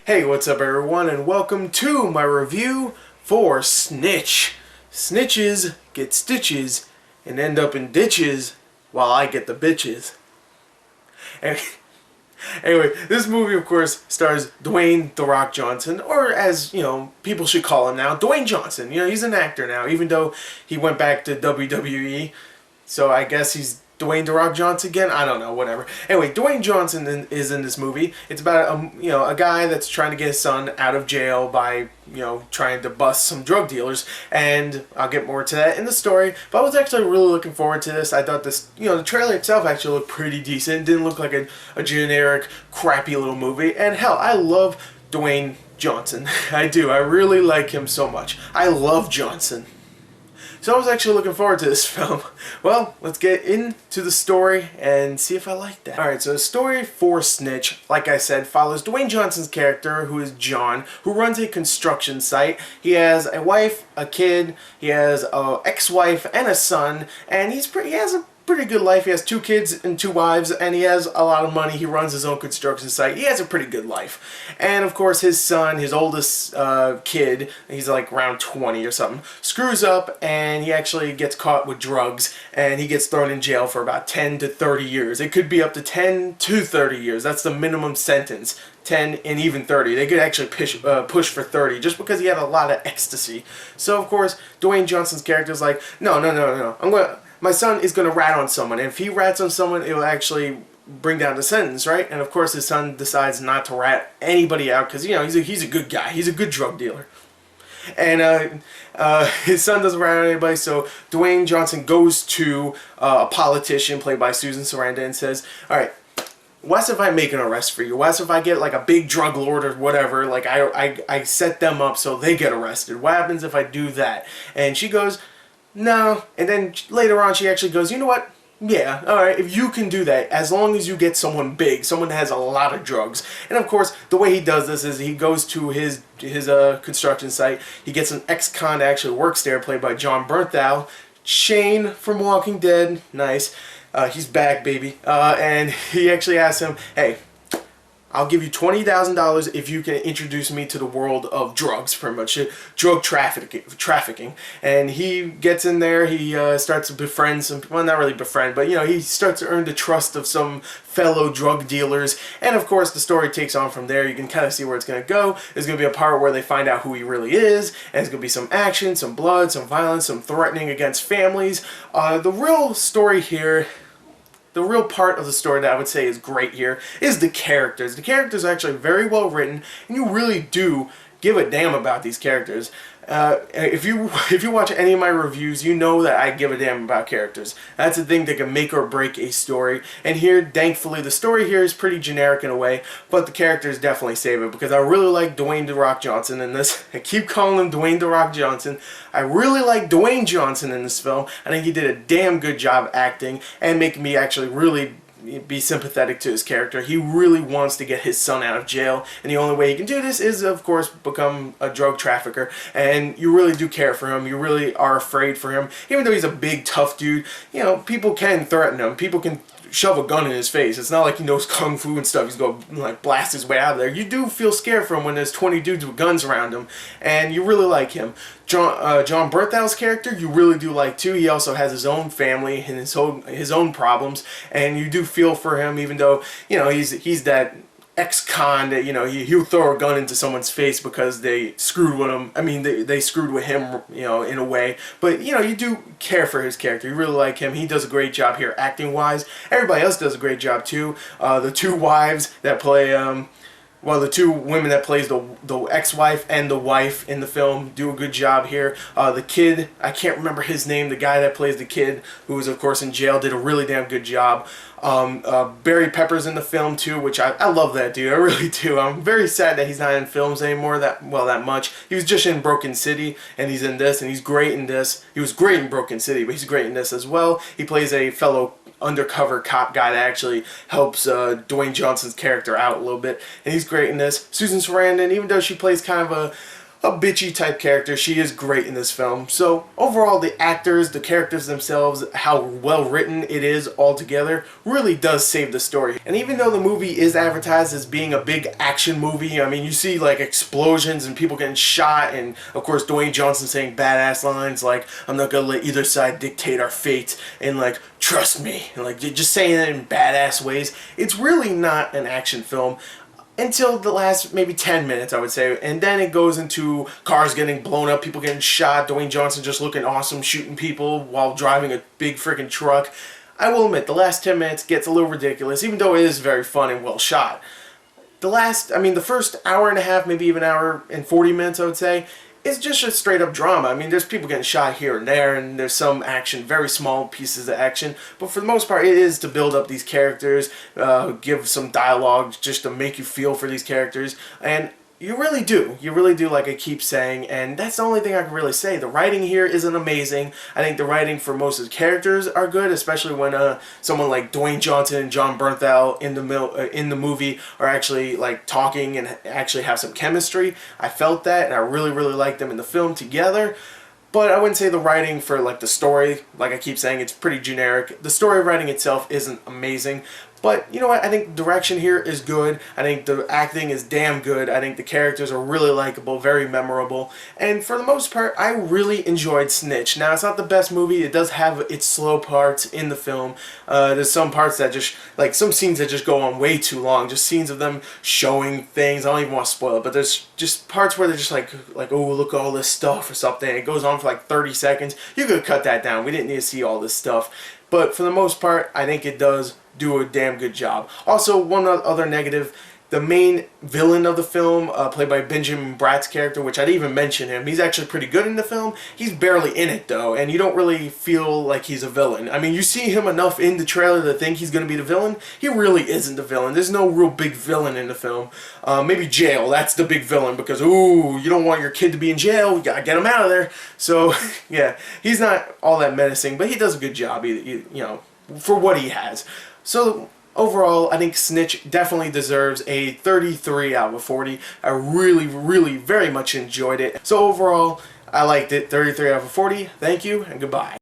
Hey, what's up everyone, and welcome to my review for Snitch. Snitches get stitches and end up in ditches while I get the bitches. And anyway, this movie of course stars Dwayne "The Rock" Johnson, or as, people should call him now, Dwayne Johnson. He's an actor now, even though he went back to WWE. So I guess he's Dwayne "The Rock" Johnson again. I don't know, whatever. Anyway, Dwayne Johnson is in this movie. It's about a guy that's trying to get his son out of jail by trying to bust some drug dealers, and I'll get more to that in the story. But I was actually really looking forward to this. I thought this, the trailer itself actually looked pretty decent. It didn't look like a generic, crappy little movie. And hell, I love Dwayne Johnson. I do. I really like him so much. I love Johnson. So I was actually looking forward to this film. Well, let's get into the story and see if I like that. Alright, so the story for Snitch, like I said, follows Dwayne Johnson's character, who is John, who runs a construction site. He has a wife, a kid, he has an ex-wife and a son, and he has a pretty good life. He has 2 kids and 2 wives, and he has a lot of money. He runs his own construction site. He has a pretty good life. And of course his son, his oldest kid, he's like around 20 or something, screws up and he actually gets caught with drugs, and he gets thrown in jail for about 10 to 30 years. It could be up to 10 to 30 years. That's the minimum sentence. 10 and even 30. They could actually push for 30 just because he had a lot of ecstasy. So of course Dwayne Johnson's character is like, no, my son is going to rat on someone, and if he rats on someone, it will actually bring down the sentence, right? And of course his son decides not to rat anybody out because, he's a good guy. He's a good drug dealer. And his son doesn't rat on anybody, so Dwayne Johnson goes to a politician played by Susan Sarandon and says, alright, what if I make an arrest for you? What if I get like a big drug lord or whatever, like I set them up so they get arrested? What happens if I do that? And she goes, no. And then later on she actually goes, you know what? Yeah, alright, if you can do that, as long as you get someone big, someone that has a lot of drugs. And of course, the way he does this is he goes to his construction site, he gets an ex-con that actually works there, played by Jon Bernthal, Shane from Walking Dead, nice. He's back, baby. And he actually asks him, hey, I'll give you $20,000 if you can introduce me to the world of drugs, pretty much, drug trafficking. And he gets in there, he starts to befriend some, well, not really befriend, but he starts to earn the trust of some fellow drug dealers. And of course the story takes on from there. You can kind of see where it's going to go. There's going to be a part where they find out who he really is, and there's going to be some action, some blood, some violence, some threatening against families. The real story here, the real part of the story that I would say is great here is the characters. The characters are actually very well written, and you really do give a damn about these characters. If you watch any of my reviews, you know that I give a damn about characters. That's the thing that can make or break a story. And here, thankfully, the story here is pretty generic in a way, but the characters definitely save it, because I really like Dwayne "The Rock" Johnson in this. I keep calling him Dwayne "The Rock" Johnson. I really like Dwayne Johnson in this film. I think he did a damn good job acting and making me actually really be sympathetic to his character. He really wants to get his son out of jail, and the only way he can do this is, of course, become a drug trafficker. And you really do care for him. You really are afraid for him. Even though he's a big, tough dude, people can threaten him. People can shove a gun in his face. It's not like he knows kung fu and stuff. He's going to like blast his way out of there. You do feel scared for him when there's 20 dudes with guns around him, and you really like him. Jon Bernthal's character you really do like too. He also has his own family and his own problems, and you do feel for him, even though he's that ex-con that he'll throw a gun into someone's face because they screwed with him. I mean, they screwed with him, in a way. But you do care for his character. You really like him. He does a great job here acting wise. Everybody else does a great job too. The 2 wives that play well, the 2 women that plays the ex-wife and the wife in the film do a good job here. The kid, I can't remember his name, the guy that plays the kid, who was of course in jail, did a really damn good job. Barry Pepper's in the film too, which I love that dude, I really do. I'm very sad that he's not in films anymore that much. He was just in Broken City, and he's in this, and he's great in this. He was great in Broken City, but he's great in this as well. He plays a fellow undercover cop guy that actually helps Dwayne Johnson's character out a little bit, and he's great in this. Susan Sarandon, even though she plays kind of a bitchy type character. She is great in this film. So overall, the actors, the characters themselves, how well written it is altogether, really does save the story. And even though the movie is advertised as being a big action movie, I mean, you see like explosions and people getting shot, and of course Dwayne Johnson saying badass lines like, "I'm not gonna let either side dictate our fate," and like, "Trust me," and like just saying it in badass ways. It's really not an action film until the last maybe 10 minutes, I would say, and then it goes into cars getting blown up, people getting shot, Dwayne Johnson just looking awesome shooting people while driving a big freaking truck. I will admit, the last 10 minutes gets a little ridiculous, even though it is very fun and well shot. The first hour and a half, maybe even hour and 40 minutes, I would say, is just a straight up drama. I mean, there's people getting shot here and there, and there's some action, very small pieces of action, but for the most part, it is to build up these characters, give some dialogue just to make you feel for these characters, and you really do, like I keep saying, and that's the only thing I can really say. The writing here isn't amazing. I think the writing for most of the characters are good, especially when someone like Dwayne Johnson and John Bernthal in the movie are actually like talking and actually have some chemistry. I felt that, and I really liked them in the film together. But I wouldn't say the writing for like the story, like I keep saying, it's pretty generic. The story writing itself isn't amazing. But you know what? I think the direction here is good. I think the acting is damn good. I think the characters are really likable, very memorable. And for the most part, I really enjoyed Snitch. Now, it's not the best movie. It does have its slow parts in the film. There's some parts that just, like some scenes that just go on way too long. Just scenes of them showing things. I don't even want to spoil it, but there's just parts where they're just like oh, look at all this stuff or something. It goes on for like 30 seconds. You could cut that down. We didn't need to see all this stuff. But for the most part, I think it does do a damn good job. Also, one other negative, the main villain of the film, played by Benjamin Bratt's character, which I didn't even mention him. He's actually pretty good in the film. He's barely in it, though, and you don't really feel like he's a villain. I mean, you see him enough in the trailer to think he's going to be the villain. He really isn't the villain. There's no real big villain in the film. Maybe jail, that's the big villain, because, ooh, you don't want your kid to be in jail. You got to get him out of there. So, yeah, he's not all that menacing, but he does a good job, you know, for what he has. So overall, I think Snitch definitely deserves a 33 out of 40. I really very much enjoyed it. So overall, I liked it. 33 out of 40. Thank you and goodbye.